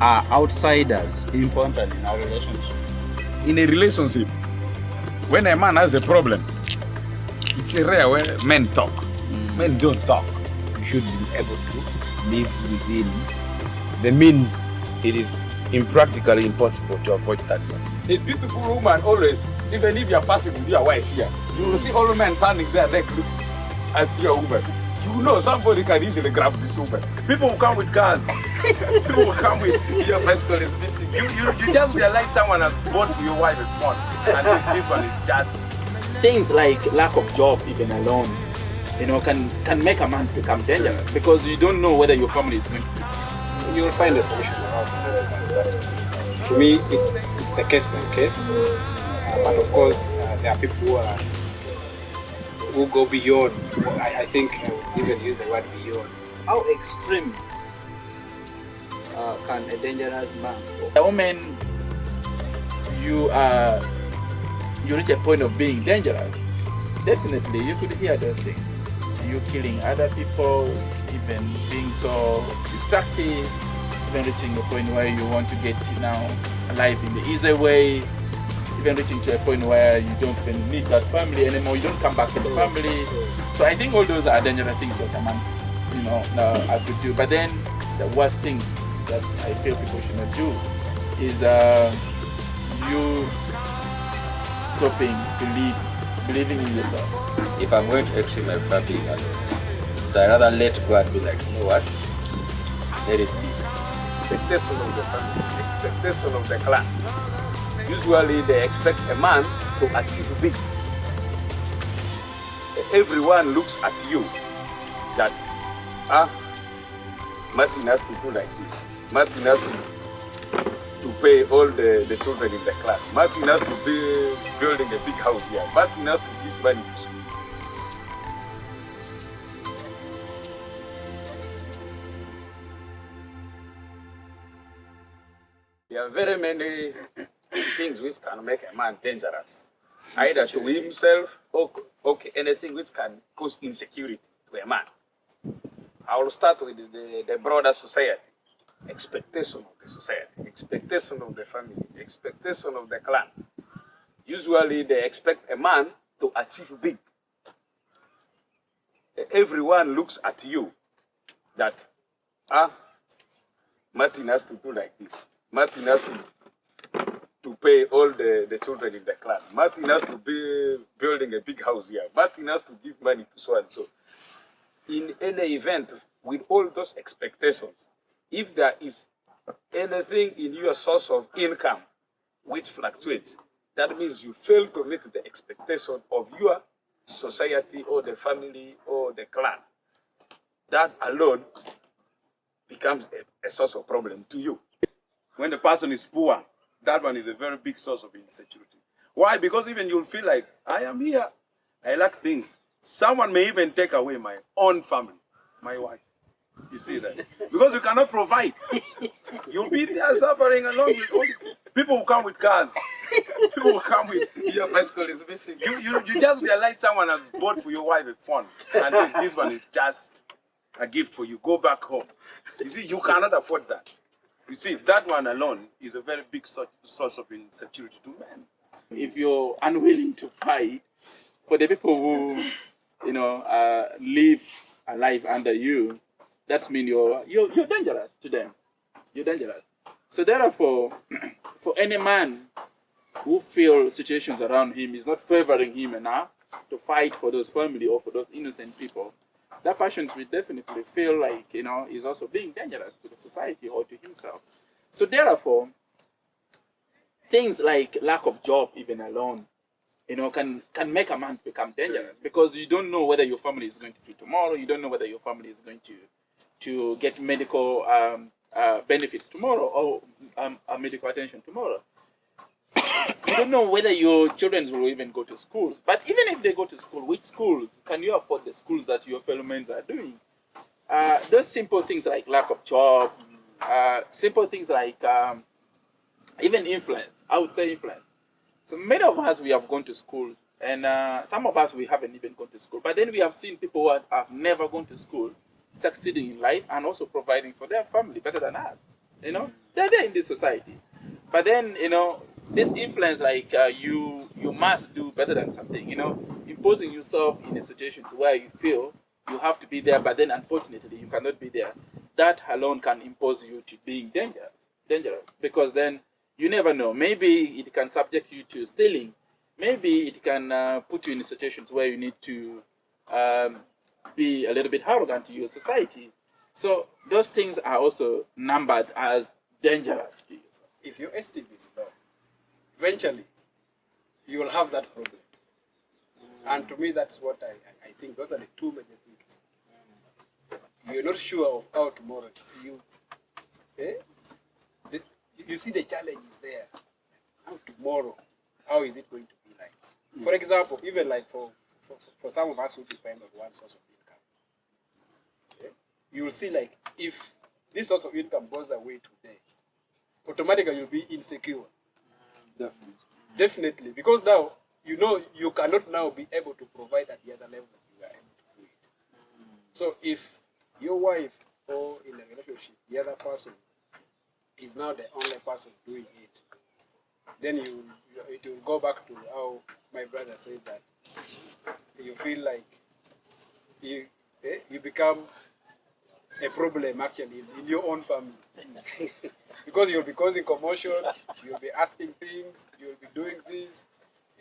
Are outsiders important in our relationship? In a relationship, when a man has a problem, it's rare where men talk. Men don't talk. You should be able to live within the means. It is impractically impossible to avoid that. A beautiful woman always, even if you're passing with your wife here, you will see all men standing there like look at your woman. You know somebody can easily grab this woman. People will come with cars. People will come with your bicycle is missing. You just realize someone has bought for your wife a phone and think this one is just. Things like lack of job even alone, can make a man become dangerous because you don't know whether your family is going to. You'll find a solution but to me it's a case by case, but of course there are people who go beyond. I think even use the word beyond. How extreme can a dangerous man go? A woman, you reach a point of being dangerous. Definitely, you could hear those things. You killing other people, even being so destructive, even reaching a point where you want to get alive in the easy way, even reaching to a point where you don't even need that family anymore, you don't come back to the family. So I think all those are dangerous things that a man, I could do. But then the worst thing that I feel people should not do is you stopping believing in yourself. If I'm going to extreme my family, so I rather let go and be like, you know what? Let it be. Expectation of the family, expectation of the clan. Usually they expect a man to achieve big. Everyone looks at you that, Martin has to do like this. Martin has to pay all the children in the class. Martin has to be building a big house here. Martin has to give money to school. There are very many things which can make a man dangerous. Either to himself or anything which can cause insecurity to a man. I will start with the broader society. Expectation of the society, expectation of the family, expectation of the clan. Usually they expect a man to achieve big. Everyone looks at you that, Martin has to do like this. Martin has to pay all the children in the clan. Martin has to be building a big house here. Martin has to give money to so and so. In any event, with all those expectations, if there is anything in your source of income which fluctuates, that means you fail to meet the expectation of your society or the family or the clan. That alone becomes a source of problem to you. When the person is poor, that one is a very big source of insecurity. Why? Because even you'll feel like, I am here, I lack things. Someone may even take away my own family, my wife. You see that? Because you cannot provide. You'll be there suffering along with all the people who come with cars. People who come with Your bicycle is missing. you just realize someone has bought for your wife a phone and said this one is just a gift for you. Go back home. You see, you cannot afford that. You see, that one alone is a very big source of insecurity to men. If you're unwilling to fight for the people who, live a life under you, that means you're dangerous to them. You're dangerous. So therefore, for any man who feels situations around him is not favoring him enough to fight for those family or for those innocent people, that person will definitely feel like, is also being dangerous to the society or to himself. So therefore, things like lack of job even alone, can make a man become dangerous because you don't know whether your family is going to feed tomorrow. You don't know whether your family is going to get medical benefits tomorrow or medical attention tomorrow. You don't know whether your children will even go to school. But even if they go to school, which schools? Can you afford the schools that your fellow men are doing? Those simple things like lack of job, simple things like even influence. I would say influence. So many of us, we have gone to school, and some of us, we haven't even gone to school. But then we have seen people who have never gone to school succeeding in life and also providing for their family better than us. they're there in this society. But then, this influence, like you must do better than something, imposing yourself in a situation where you feel you have to be there, but then unfortunately you cannot be there. That alone can impose you to being dangerous, because then you never know. Maybe it can subject you to stealing. Maybe it can put you in situations where you need to be a little bit arrogant to your society. So those things are also numbered as dangerous to yourself. If your esteem is low, eventually you will have that problem. And to me, that's what I think. Those are the two major things. You're not sure of how tomorrow you see the challenge is there. How tomorrow, how is it going to be like? For example, even like for some of us who depend on one source of income, you will see like if this source of income goes away today, automatically you'll be insecure. Definitely. Because now, you cannot now be able to provide at the other level that you are able to do it. So if your wife or in a relationship, the other person is now the only person doing it, then it will go back to how my brother said that you feel like you become a problem actually in your own family. Because you'll be causing commotion, you'll be asking things, you'll be doing this,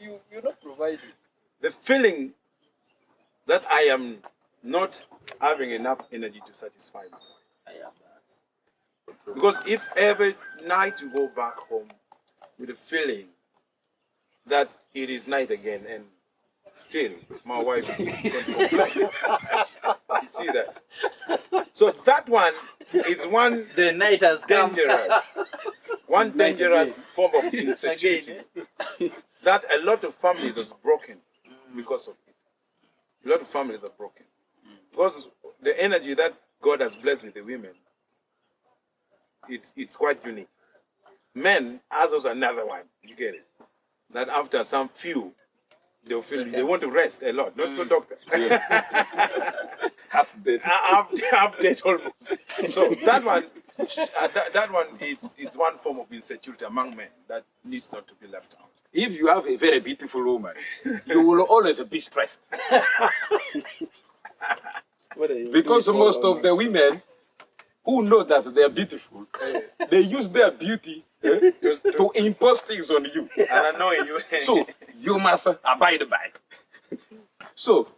you're not providing. The feeling that I am not having enough energy to satisfy my wife. Because if every night you go back home with a feeling that it is night again and still my wife is going to complain. You see that? So that one is one The night has come. dangerous, one dangerous form of insecurity that a lot of families is broken because of it. A lot of families are broken because the energy that God has blessed with the women, it's quite unique. Men has also another one. You get it? That after some few, they'll feel they want to rest a lot. Not so, doctor. Half dead almost. So that one, it's one form of insecurity among men that needs not to be left out. If you have a very beautiful woman, you will always be stressed. Because most of the women who know that they are beautiful, they use their beauty to impose things on you And annoying you. so you must abide by. So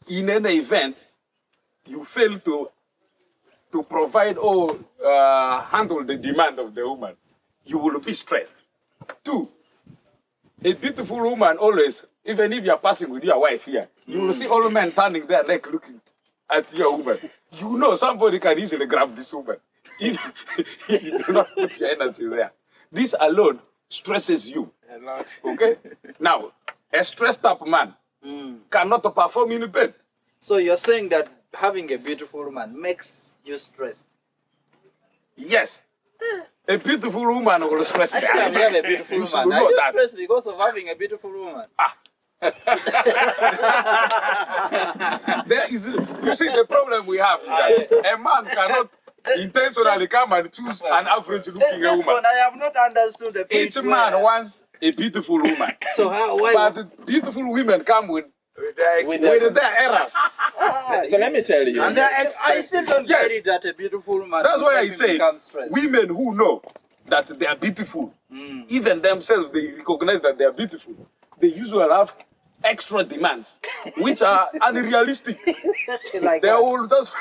in any event, you fail to provide or handle the demand of the woman, you will be stressed. Two, a beautiful woman always, even if you are passing with your wife here, you will see all men turning their neck looking at your woman. You know somebody can easily grab this woman if you do not put your energy there. This alone stresses you. A lot. Okay? Now, a stressed up man cannot perform in bed. So you're saying that having a beautiful woman makes you stressed? Yes. A beautiful woman will stress Actually, I have a beautiful You should woman. know Are you that. stressed because of having a beautiful woman? There is, you see, the problem we have is that a man cannot intentionally come and choose an average There's looking this woman. one, I have not understood the point Each man where- wants a beautiful woman. So why? But beautiful women come with With their errors. So let me tell you. And I still don't Yes. get it that a beautiful woman. That's why I will say become stressed. women who know that they are beautiful, even themselves, they recognize that they are beautiful. They usually have extra demands, which are unrealistic. Like They that. will just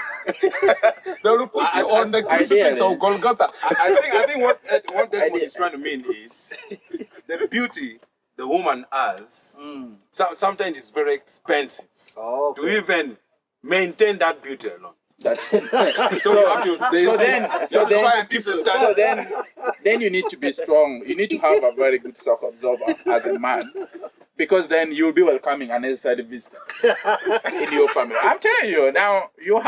they will put you on the crucifix of Golgotha. I think what Desmond is trying to mean is the beauty the woman has. Sometimes it's very expensive Oh, to even maintain that beauty alone. That's, So you have to so then you need to be strong. You need to have a very good shock absorber as a man, because then you'll be welcoming unnecessary visitor in your family. I'm telling you now, you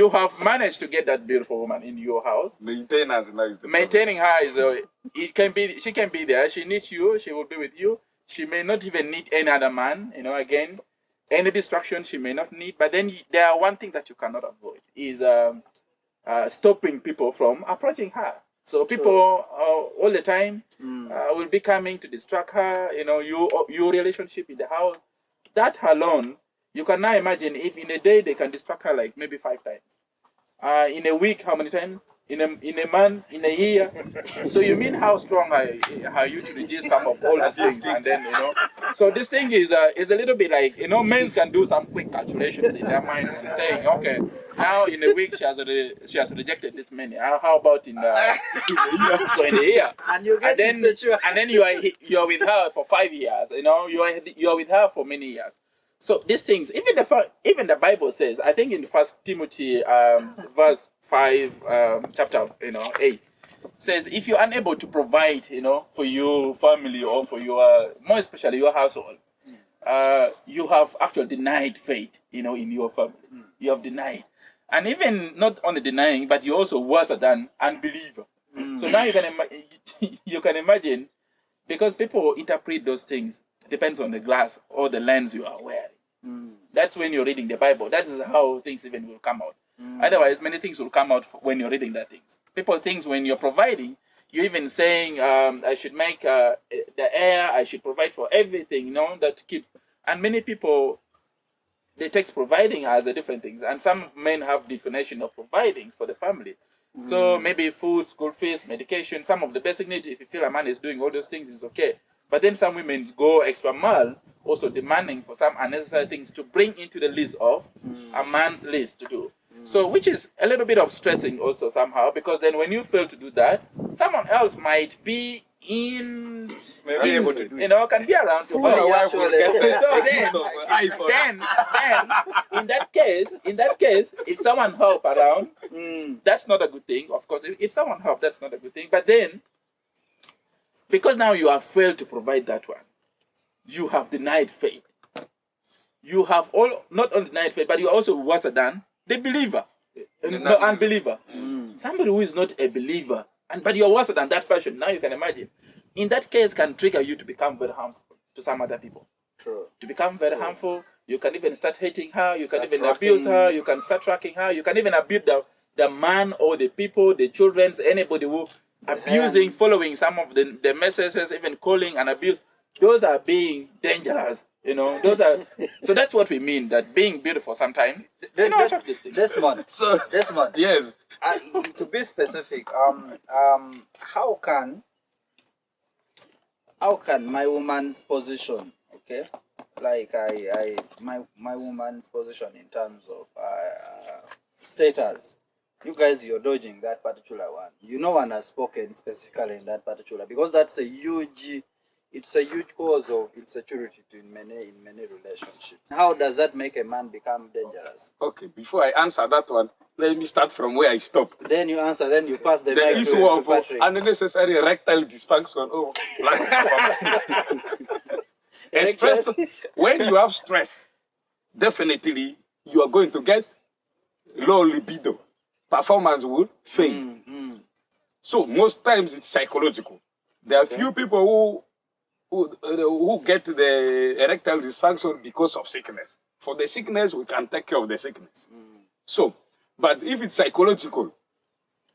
have managed to get that beautiful woman in your house. Maintenance now is the Maintaining her is she can be there. She needs you. She will be with you. She may not even need any other man. Again, any distraction she may not need. But then there are one thing that you cannot avoid is stopping people from approaching her. So people all the time will be coming to distract her. You know, your relationship in the house. That alone, you can now imagine if in a day they can distract her like maybe 5 times. In a week, how many times? In a month, in a year. So you mean how strong are you to reduce some of all these things, and then So this thing is a little bit like men can do some quick calculations in their mind and saying, okay, how in a week she has rejected this many. How about in so in a year? And you get insecure. And then you are with her for 5 years. You are with her for many years. So these things, even the Bible says, I think in 1 Timothy verse 5, chapter 8, says if you're unable to provide, for your family or for your, more especially your household, you have actually denied faith, in your family. You have denied, and even not only denying, but you're also worse than unbeliever. So now you can imagine, because people interpret those things. Depends on the glass or the lens you are wearing. That's when you're reading the Bible. That is how things even will come out. Otherwise, many things will come out when you're reading that things. People think when you're providing, you're even saying, I should make the air, I should provide for everything, that keeps. And many people, they take providing as a different things. And some men have definition of providing for the family. So maybe food, school fees, medication, some of the basic needs, if you feel a man is doing all those things, is okay. But then some women go extra mile, also demanding for some unnecessary things to bring into the list of a man's list to do. So, which is a little bit of stressing also somehow, because then when you fail to do that, someone else might be able to do it. Can be around to help. So then, in that case, if someone help around, that's not a good thing. Of course, if someone help, that's not a good thing. But then, because now you have failed to provide that one, you have denied faith. You have not only denied faith, but you are also worse than the believer, the unbeliever. Somebody who is not a believer, but you are worse than that person. Now you can imagine. In that case, can trigger you to become very harmful to some other people. True. To become very harmful, you can even start hating her. You can even abuse her. You can start tracking her. You can even abuse the man or the people, the children, anybody who abusing, following some of the messages, even calling and abuse. Those are being dangerous, So that's what we mean, that being beautiful sometimes. Desmond. Yes. To be specific, how can my woman's position, okay, like my woman's position in terms of status, you guys, you're dodging that particular one. No one has spoken specifically in that particular, because that's a huge cause of insecurity in many relationships. How does that make a man become dangerous? Okay, before I answer that one, let me start from where I stopped. Then you answer, then you pass the mic The issue of unnecessary erectile dysfunction. Stress. When you have stress, definitely you are going to get low libido. Performance will fail. So most times it's psychological. There are few people who get the erectile dysfunction because of sickness. For the sickness, we can take care of the sickness. So, but if it's psychological,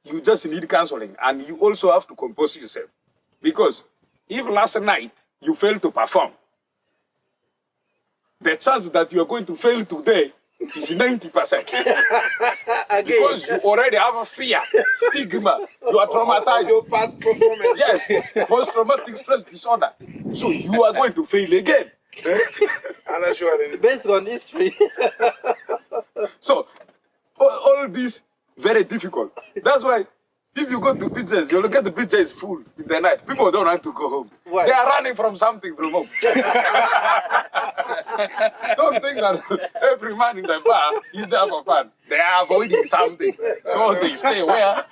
you just need counseling, and you also have to compose yourself. Because if last night you failed to perform, the chance that you are going to fail today is 90%. Because you already have a fear, stigma, you are traumatized. Your past performance. Yes, post-traumatic stress disorder. So you are going to fail again. Based on history. So all this very difficult. That's why if you go to beaches, you look at the beach is full in the night. People don't want to go home. Why? They are running from something from home. Don't think that every man in the bar is there for fun. They are avoiding something. So they stay where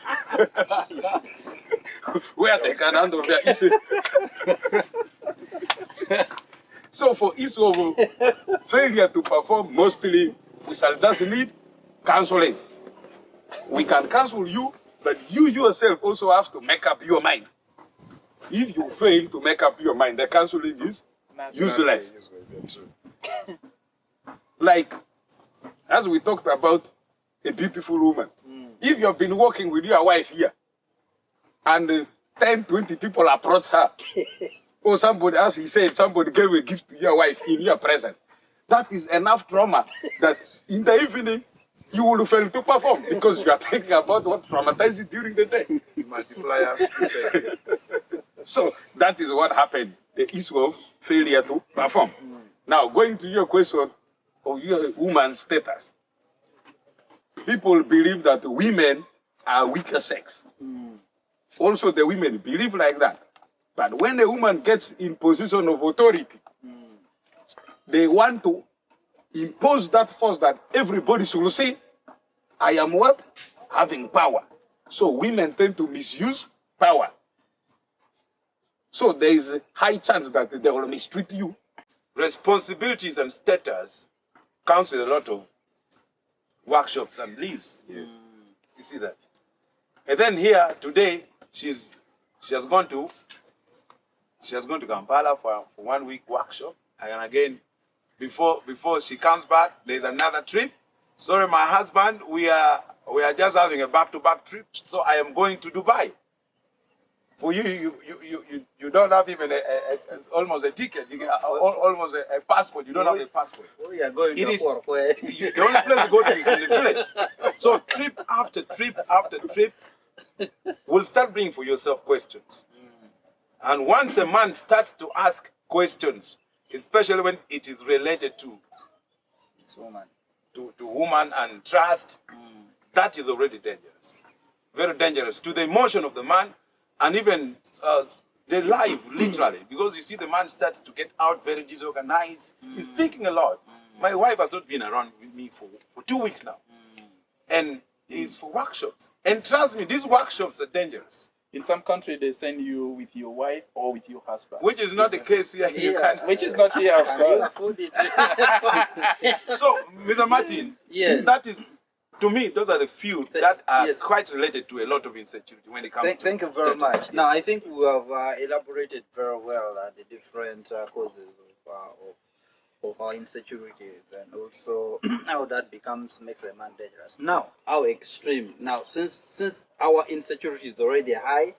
they can handle their issue. So for issue of failure to perform, mostly we shall just need counseling. We can counsel you, but you yourself also have to make up your mind. If you fail to make up your mind, the counseling is useless. Like, as we talked about a beautiful woman. If you've been working with your wife here, and 10, 20 people approach her. Or somebody, as he said, somebody gave a gift to your wife in your presence. That is enough trauma that in the evening you will fail to perform because you are thinking about what traumatized you during the day. Multiplier effect. So that is what happened, the issue of failure to perform. Now, going to your question of your woman's status. People believe that women are weaker sex. Also, the women believe like that. But when a woman gets in position of authority, they want to impose that force that everybody should see, I am what? Having power. So women tend to misuse power. So there is a high chance that they will mistreat you. Responsibilities and status comes with a lot of workshops and leaves. Yes. You see that? And then here today, she has gone to Kampala for 1 week workshop. And again, before she comes back, there's another trip. Sorry, my husband, we are just having a back-to-back trip. So I am going to Dubai. For you don't have even almost a ticket. You get almost a passport. You don't have a passport. We are going It to is where? the only place to go to is in the village. So trip after trip after trip will start bringing for yourself questions. And once a man starts to ask questions, especially when it is related to woman and trust, that is already dangerous. Very dangerous to the emotion of the man and even the life, literally. Because you see the man starts to get out very disorganized. He's thinking a lot. My wife has not been around with me for 2 weeks now. And it's for workshops. And trust me, these workshops are dangerous. In some country, they send you with your wife or with your husband. Which is not the case here. You can't. Which is not here, of course. So, Mr. Martin, Yes. that is, to me, those are the few that are yes. quite related to a lot of insecurity when it comes to Thank you very status. much. Now, I think we have elaborated very well the different causes of our insecurities and also how that makes a man dangerous. Now, how extreme. Now, since our insecurity is already high,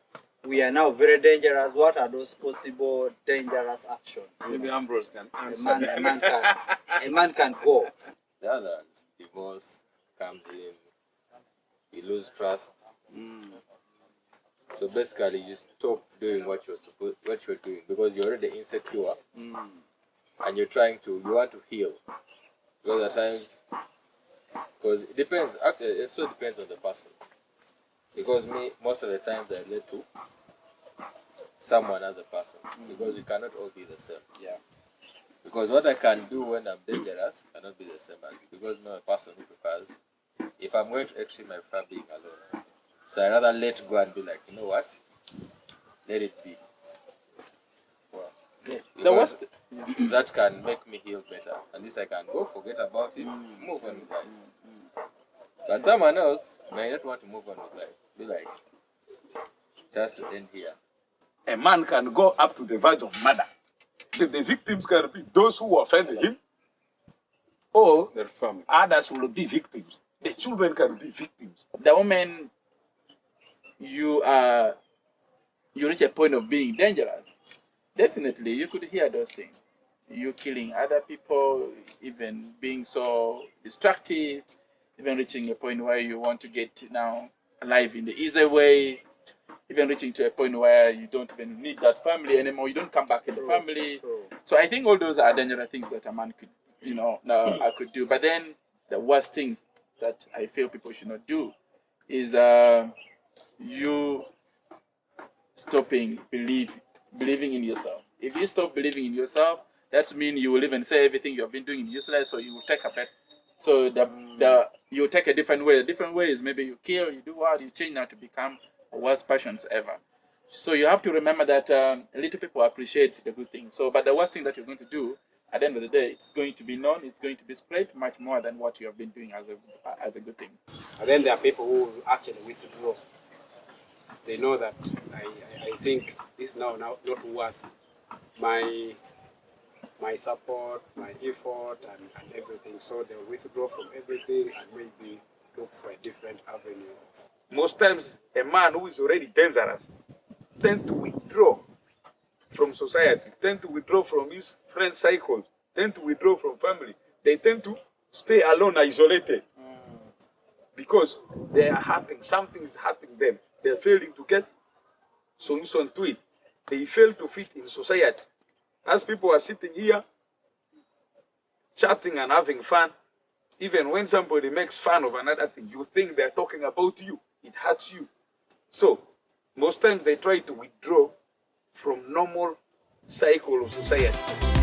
we are now very dangerous. What are those possible dangerous actions? Maybe Ambrose can A answer. man can go. The others, divorce comes in, you lose trust. So basically, you stop doing what you're doing because you're already insecure, and you want to heal. Because at times, because it depends. Actually, it so depends on the person. Because most of the times I relate to someone as a person because we cannot all be the same. Yeah. Because what I can do when I'm dangerous cannot be the same as you. Because I'm a person who prefers, if I'm going to extreme, I prefer being alone. So I rather let go and be like, you know what? Let it be. The worst, that can make me heal better. At least I can go, forget about it, move on with life. But someone else may not want to move on with life. Be like, it has to end here. A man can go up to the verge of murder. The victims can be those who offended him, or Their family. others will be victims. The children can be victims. the moment you reach a point of being dangerous, definitely you could hear those things. You killing other people, even being so destructive, even reaching a point where you want to get now alive in the easy way, even reaching to a point where you don't even need that family anymore. You don't come back in the family. So I think all those are dangerous things that a man could, I could do. But then the worst things that I feel people should not do is you stopping believing in yourself. If you stop believing in yourself, that means you will even say everything you have been doing is useless. So you will take a bet. So you take a different way. A different way is maybe you kill, you do what, you change now to become the worst passions ever. So you have to remember that little people appreciate the good things. So, but the worst thing that you're going to do at the end of the day, it's going to be known, it's going to be spread much more than what you have been doing as a good thing. And then there are people who actually withdraw. They know that I think this is now not worth my support, my effort, and everything. So they'll withdraw from everything and maybe look for a different avenue most times a man who is already dangerous tend to withdraw from society, tend to withdraw from his friend cycle, tend to withdraw from family. They tend to stay alone, isolated, because they are hurting. Something is hurting them. They are failing to get solution to it. They fail to fit in society. As people are sitting here, chatting and having fun, even when somebody makes fun of another thing, you think they're talking about you. It hurts you. So, most times they try to withdraw from normal cycle of society.